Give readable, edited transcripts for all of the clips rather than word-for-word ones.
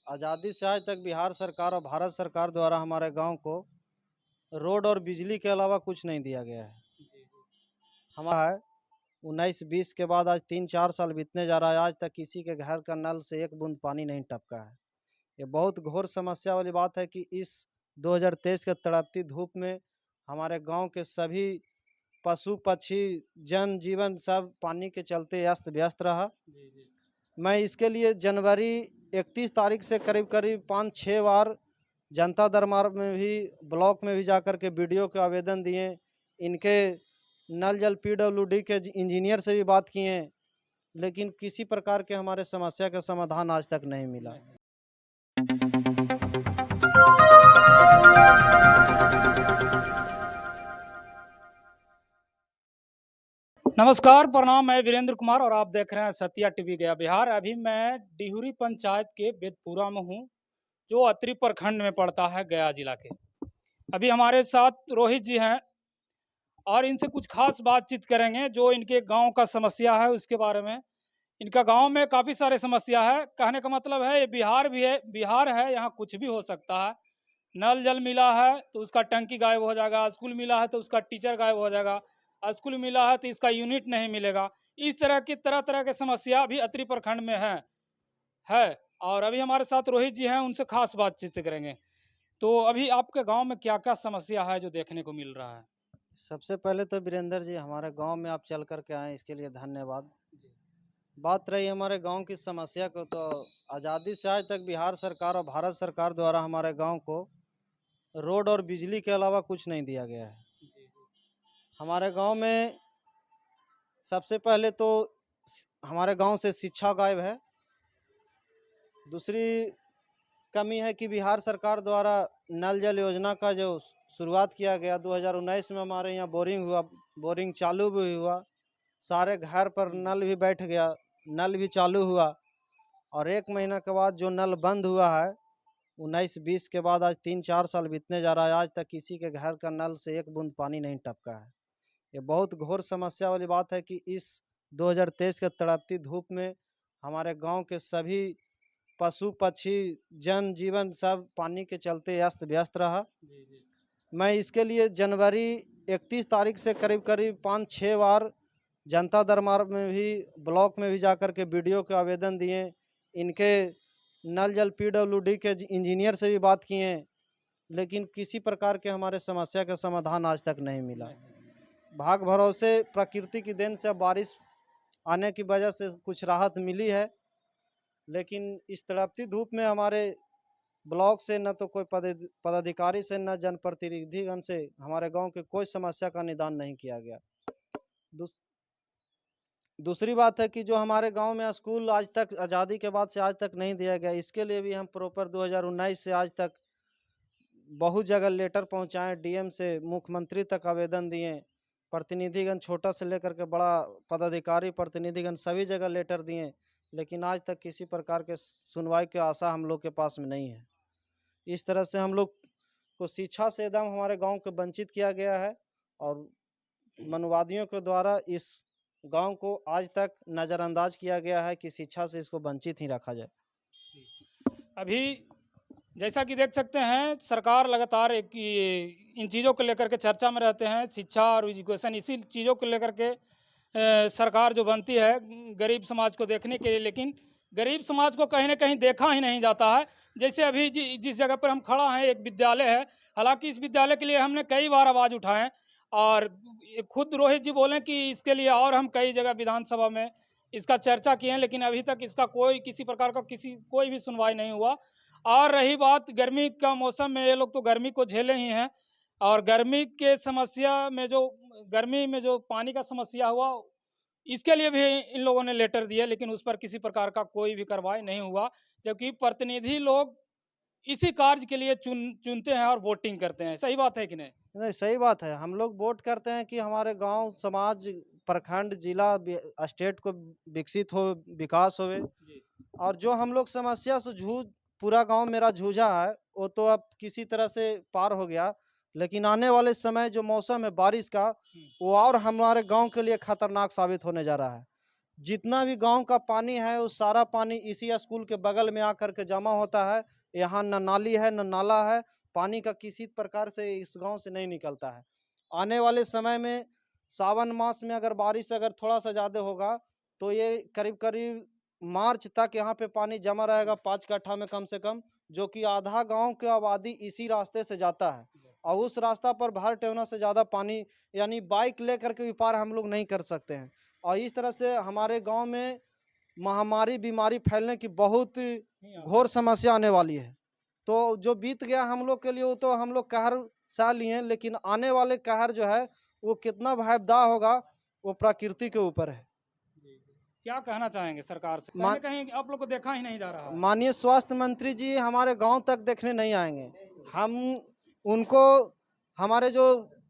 आज़ादी से आज तक बिहार सरकार और भारत सरकार द्वारा हमारे गांव को रोड और बिजली के अलावा कुछ नहीं दिया गया है। हमारा 19-20 के बाद आज 3-4 साल बीतने जा रहा है, आज तक किसी के घर का नल से एक बूंद पानी नहीं टपका है। ये बहुत घोर समस्या वाली बात है कि इस 2023 के तड़पती धूप में हमारे गांव के सभी पशु पक्षी जनजीवन सब पानी के चलते अस्त व्यस्त रहा। मैं इसके लिए जनवरी 31 तारीख से करीब करीब 5-6 बार जनता दरबार में भी, ब्लॉक में भी जाकर के वीडियो के आवेदन दिए। इनके नल जल पीडब्ल्यूडी के इंजीनियर से भी बात किए, लेकिन किसी प्रकार के हमारे समस्या का समाधान आज तक नहीं मिला। नमस्कार, प्रणाम। मैं वीरेंद्र कुमार और आप देख रहे हैं सत्या टीवी गया बिहार। अभी मैं डिहुरी पंचायत के बेतपुरा में हूं, जो अतरी प्रखंड में पड़ता है, गया जिला के। अभी हमारे साथ रोहित जी हैं और इनसे कुछ खास बातचीत करेंगे जो इनके गांव का समस्या है उसके बारे में। इनका गांव में काफ़ी सारे समस्या है। कहने का मतलब है ये बिहार भी है, बिहार है, यहाँ कुछ भी हो सकता है। नल जल मिला है तो उसका टंकी गायब हो जाएगा, स्कूल मिला है तो उसका टीचर गायब हो जाएगा, स्कूल मिला है तो इसका यूनिट नहीं मिलेगा। इस तरह की तरह तरह के समस्या अभी अतरी प्रखंड में है। और अभी हमारे साथ रोहित जी हैं, उनसे खास बातचीत करेंगे। तो अभी आपके गांव में क्या क्या समस्या है जो देखने को मिल रहा है? सबसे पहले तो वीरेंद्र जी, हमारे गांव में आप चल कर के आए, इसके लिए धन्यवाद। बात रही हमारे गांव की समस्या को, तो आज़ादी से आज तक बिहार सरकार और भारत सरकार द्वारा हमारे गांव को रोड और बिजली के अलावा कुछ नहीं दिया गया है। हमारे गांव में सबसे पहले तो हमारे गांव से शिक्षा गायब है। दूसरी कमी है कि बिहार सरकार द्वारा नल जल योजना का जो शुरुआत किया गया 2019 में, हमारे यहाँ बोरिंग हुआ, बोरिंग चालू भी हुआ, सारे घर पर नल भी बैठ गया, नल भी चालू हुआ। और 1 महीना के बाद जो नल बंद हुआ है, 19-20 के बाद आज 3-4 साल बीतने जा रहा है, आज तक किसी के घर का नल से एक बूंद पानी नहीं टपका है। ये बहुत घोर समस्या वाली बात है कि इस 2023 के तड़पती धूप में हमारे गांव के सभी पशु पक्षी जनजीवन सब पानी के चलते अस्त व्यस्त रहा। मैं इसके लिए जनवरी 31 तारीख से करीब करीब 5-6 बार जनता दरबार में भी, ब्लॉक में भी जाकर के वीडियो के आवेदन दिए। इनके नल जल पीडब्ल्यूडी के इंजीनियर से भी बात किए, लेकिन किसी प्रकार के हमारे समस्या का समाधान आज तक नहीं मिला। भाग भरोसे प्रकृति की देन से अब बारिश आने की वजह से कुछ राहत मिली है, लेकिन इस तड़पती धूप में हमारे ब्लॉक से न तो कोई पदाधिकारी से, न जनप्रतिनिधिगण से हमारे गांव के कोई समस्या का निदान नहीं किया गया। दूसरी बात है कि जो हमारे गांव में स्कूल आज तक आज़ादी के बाद से आज तक नहीं दिया गया, इसके लिए भी हम प्रॉपर 2019 से आज तक बहुत जगह लेटर पहुंचाएं, डीएम से मुख्यमंत्री तक आवेदन दिए। प्रतिनिधिगण छोटा से लेकर के बड़ा पदाधिकारी प्रतिनिधिगण सभी जगह लेटर दिए, लेकिन आज तक किसी प्रकार के सुनवाई की आशा हम लोग के पास में नहीं है। इस तरह से हम लोग को शिक्षा से एकदम हमारे गांव को वंचित किया गया है, और मनुवादियों के द्वारा इस गांव को आज तक नज़रअंदाज किया गया है कि शिक्षा से इसको वंचित ही रखा जाए। अभी जैसा कि देख सकते हैं, सरकार लगातार इन चीज़ों को लेकर के चर्चा में रहते हैं। शिक्षा और एजुकेशन, इसी चीज़ों को लेकर के सरकार जो बनती है गरीब समाज को देखने के लिए, लेकिन गरीब समाज को कहीं ना कहीं देखा ही नहीं जाता है। जैसे अभी जिस जगह पर हम खड़ा हैं, एक विद्यालय है। हालांकि इस विद्यालय के लिए हमने कई बार आवाज़ उठाएं, और खुद रोहित जी बोलें कि इसके लिए और हम कई जगह विधानसभा में इसका चर्चा किए हैं, लेकिन अभी तक इसका किसी प्रकार का कोई भी सुनवाई नहीं हुआ। और रही बात गर्मी का मौसम में, ये लोग तो गर्मी को झेले ही हैं, और गर्मी के समस्या में गर्मी में जो पानी का समस्या हुआ, इसके लिए भी इन लोगों ने लेटर दिए, लेकिन उस पर किसी प्रकार का कोई भी कार्रवाई नहीं हुआ। जबकि प्रतिनिधि लोग इसी कार्य के लिए चुनते हैं और वोटिंग करते हैं। सही बात है कि नहीं? नहीं, सही बात है। हम लोग वोट करते हैं कि हमारे गांव, समाज, प्रखंड, जिला, स्टेट को विकसित हो, विकास होवे। और जो हम लोग समस्या से पूरा गांव मेरा जूझा है, वो तो अब किसी तरह से पार हो गया, लेकिन आने वाले समय जो मौसम है बारिश का, वो और हमारे गांव के लिए खतरनाक साबित होने जा रहा है। जितना भी गांव का पानी है वो सारा पानी इसी स्कूल के बगल में आकर के जमा होता है। यहाँ न नाली है न नाला है, पानी का किसी प्रकार से इस गांव से नहीं निकलता है। आने वाले समय में सावन मास में अगर बारिश अगर थोड़ा सा ज़्यादा होगा तो ये करीब करीब मार्च तक यहाँ पे पानी जमा रहेगा 5 कट्ठा में कम से कम, जो कि आधा गांव की आबादी इसी रास्ते से जाता है। और उस रास्ता पर भर टेवना से ज़्यादा पानी, यानी बाइक लेकर के भी पार हम लोग नहीं कर सकते हैं। और इस तरह से हमारे गांव में महामारी बीमारी फैलने की बहुत घोर समस्या आने वाली है। तो जो बीत गया हम लोग के लिए वो तो हम लोग कहर सह लिए, लेकिन आने वाले कहर जो है वो कितना भयावह होगा वो प्रकृति के ऊपर है। क्या कहना चाहेंगे सरकार से? कहीं मान- ना कहीं आप लोग को देखा ही नहीं जा रहा है। माननीय स्वास्थ्य मंत्री जी हमारे गांव तक देखने नहीं आएंगे। हम उनको, हमारे जो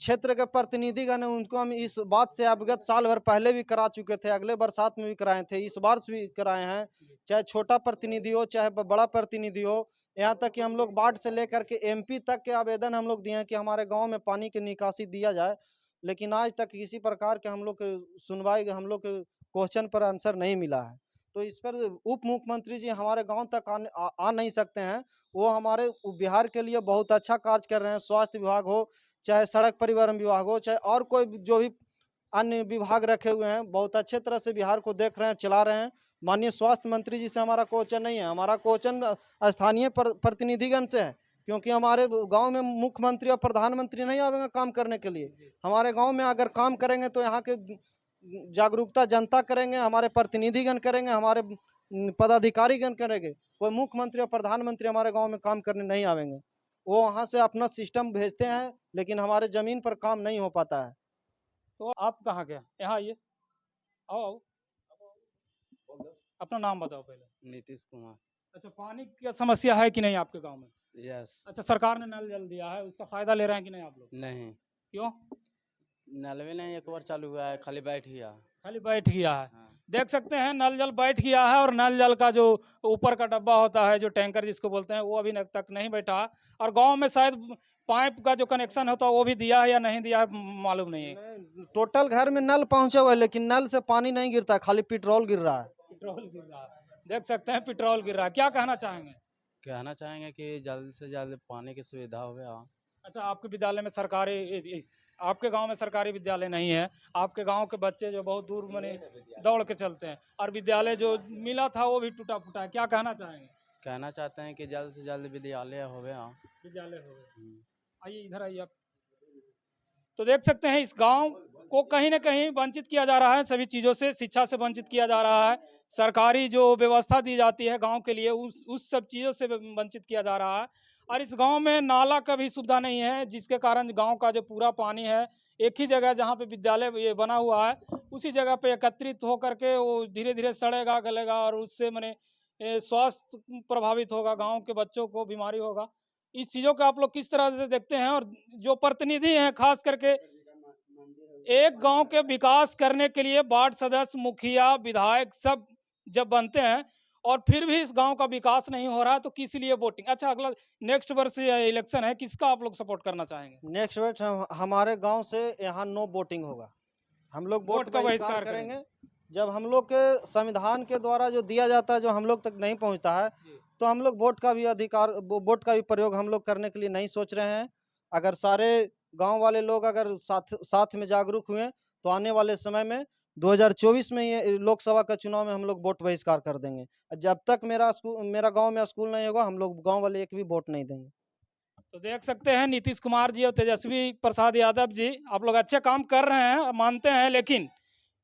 क्षेत्र के प्रतिनिधिगण हैं उनको हम इस बात से अवगत साल भर पहले भी करा चुके थे, अगले बरसात में भी कराए थे, इस बार भी कराए हैं। चाहे छोटा प्रतिनिधि हो चाहे बड़ा प्रतिनिधि हो, यहाँ तक कि हम लोग वार्ड से लेकर के एमपी तक के आवेदन हम लोग दिए हैं कि हमारे गांव में पानी की निकासी दिया जाए, लेकिन आज तक किसी प्रकार के हम लोग के सुनवाई, हम लोग के क्वेश्चन पर आंसर नहीं मिला है। तो इस पर उप मुख्यमंत्री जी हमारे गांव तक आ नहीं सकते हैं। वो हमारे बिहार के लिए बहुत अच्छा कार्य कर रहे हैं। स्वास्थ्य विभाग हो चाहे सड़क परिवहन विभाग हो चाहे और कोई जो भी अन्य विभाग रखे हुए हैं, बहुत अच्छे तरह से बिहार को देख रहे हैं, चला रहे हैं। माननीय स्वास्थ्य मंत्री जी से हमारा क्वेश्चन नहीं है, हमारा क्वेश्चन स्थानीय प्रतिनिधिगण से है, क्योंकि हमारे गांव में मुख्यमंत्री और प्रधानमंत्री नहीं आवेंगे काम करने के लिए। हमारे गांव में अगर काम करेंगे तो यहाँ के जागरूकता जनता करेंगे, हमारे प्रतिनिधिगण करेंगे, हमारे पदाधिकारीगण करेंगे। कोई मुख्यमंत्री और प्रधानमंत्री हमारे गांव में काम करने नहीं आवेंगे। वो वहाँ से अपना सिस्टम भेजते हैं, लेकिन हमारे जमीन पर काम नहीं हो पाता है। तो आप कहाँ के? यहाँ आइए, आओ आओ, अपना नाम बताओ पहले। नीतीश कुमार। अच्छा, पानी की समस्या है कि नहीं आपके गांव में? यस। अच्छा, सरकार ने नल जल दिया है, उसका फायदा ले रहे हैं कि नहीं आप लोग? नहीं, क्यों? नल भी नहीं, एक बार चालू हुआ है, खाली बैठ गया। खाली बैठ गया है। हाँ। देख सकते हैं नल जल बैठ गया है, और नल जल का जो ऊपर का डब्बा होता है, जो टैंकर जिसको बोलते हैं, वो अभी तक नहीं बैठा। और गांव में शायद पाइप का जो कनेक्शन होता है वो भी दिया है या नहीं दिया है, मालूम नहीं है। टोटल घर में नल पहुंचा हुआ है, लेकिन नल से पानी नहीं गिरता, खाली पेट्रोल गिर रहा है। पेट्रोल गिर रहा है, देख सकते हैं पेट्रोल गिर रहा है। क्या कहना चाहेंगे? कहना चाहेंगे कि जल्द से जल्द पानी की सुविधा हो गया। अच्छा, आपके विद्यालय में सरकारी, आपके गांव में सरकारी विद्यालय नहीं है, आपके गांव के बच्चे जो बहुत दूर मने दौड़ के चलते हैं, और विद्यालय जो मिला था वो भी टूटा फूटा है। क्या कहना चाहेंगे? कहना चाहते हैं कि जल्द से जल्द विद्यालय हो गया। विद्यालय हो गए। आइए इधर आइए आप। तो देख सकते हैं इस गांव को कहीं ना कहीं वंचित किया जा रहा है, सभी चीज़ों से, शिक्षा से वंचित किया जा रहा है, सरकारी जो व्यवस्था दी जाती है गांव के लिए उस सब चीज़ों से वंचित किया जा रहा है। और इस गांव में नाला का भी सुविधा नहीं है, जिसके कारण गांव का जो पूरा पानी है एक ही जगह जहां पे विद्यालय ये बना हुआ है उसी जगह पे एकत्रित होकर के वो धीरे धीरे सड़ेगा गलेगा, और उससे मैंने स्वास्थ्य प्रभावित होगा, गाँव के बच्चों को बीमारी होगा। इस चीज़ों को आप लोग किस तरह से देखते हैं? और जो प्रतिनिधि हैं खास करके एक गांव के विकास करने के लिए वार्ड सदस्य, मुखिया, विधायक सब जब बनते हैं और फिर भी इस गांव का विकास नहीं हो रहा है, तो किस लिए वोटिंग? अच्छा, अगला नेक्स्ट वर्ष इलेक्शन है, किसका आप लोग सपोर्ट करना चाहेंगे? नेक्स्ट वर्ष हमारे गांव से यहाँ नो वोटिंग होगा। हम लोग वोट का बहिष्कार करेंगे। जब हम लोग के संविधान के द्वारा जो दिया जाता है जो हम लोग तक नहीं पहुंचता है, तो हम लोग वोट का भी अधिकार, वोट का भी प्रयोग हम लोग करने के लिए नहीं सोच रहे हैं। अगर सारे गांव वाले लोग अगर साथ में जागरूक हुए तो आने वाले समय में 2024 में ये लोकसभा का चुनाव में हम लोग वोट बहिष्कार कर देंगे। जब तक मेरा गांव में स्कूल नहीं होगा, हम लोग गांव वाले एक भी वोट नहीं देंगे। तो देख सकते हैं नीतीश कुमार जी और तेजस्वी प्रसाद यादव जी, आप लोग अच्छे काम कर रहे हैं, मानते हैं, लेकिन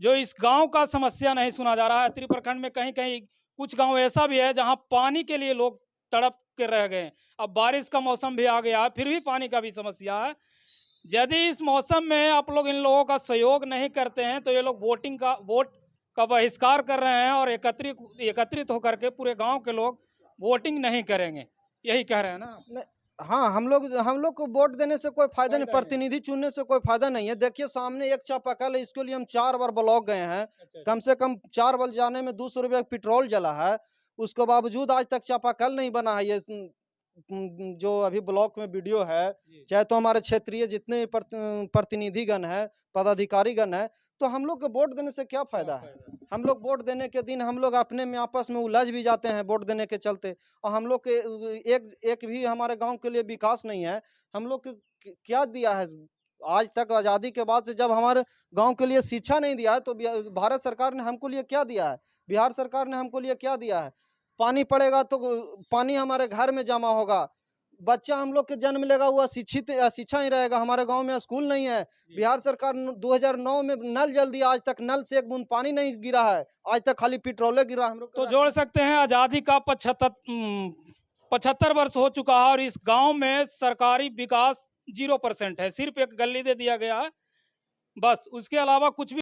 जो इस गांव का समस्या नहीं सुना जा रहा है। त्रि प्रखंड में कहीं कहीं कुछ गांव ऐसा भी है जहां पानी के लिए लोग तड़प के रह गए। अब बारिश का मौसम भी आ गया है, फिर भी पानी का भी समस्या है। यदि इस मौसम में आप लोग इन लोगों का सहयोग नहीं करते हैं तो ये लोग वोट का बहिष्कार कर रहे हैं, और एकत्रित होकर के पूरे गांव के लोग वोटिंग नहीं करेंगे, यही कह रहे हैं ना? हाँ, हम लोग को वोट देने से कोई फायदा नहीं, प्रतिनिधि चुनने से कोई फायदा नहीं है। देखिए सामने एक चापाकल है, इसके लिए हम 4 बार ब्लॉक गए हैं। कम से कम 4 बार जाने में 200 रुपया पेट्रोल जला है, उसके बावजूद आज तक चापाकल नहीं बना है। ये जो अभी ब्लॉक में वीडियो है, चाहे तो हमारे क्षेत्रीय जितने प्रतिनिधिगण है, पदाधिकारीगण है, तो हम लोग को वोट देने से क्या फायदा है? हम लोग वोट देने के दिन हम लोग अपने में आपस में उलझ भी जाते हैं वोट देने के चलते, और हम लोग के एक एक भी हमारे गांव के लिए विकास नहीं है। हम लोग को क्या दिया है आज तक? आज़ादी के बाद से जब हमारे गांव के लिए शिक्षा नहीं दिया है, तो भारत सरकार ने हमको लिए क्या दिया है? बिहार सरकार ने हमको लिए क्या दिया है? पानी पड़ेगा तो पानी हमारे घर में जमा होगा, बच्चा हम लोग के जन्म लेगा हुआ शिक्षा ही रहेगा। हमारे गांव में स्कूल नहीं है। बिहार सरकार 2009 में नल जल दिया, आज तक नल से एक बूंद पानी नहीं गिरा है, आज तक खाली पेट्रोले गिरा हम लोग। तो जोड़ सकते हैं आज़ादी का 75 वर्ष हो चुका है और इस गांव में सरकारी विकास 0% है। सिर्फ एक गली दे दिया गया है, बस। उसके अलावा कुछ भी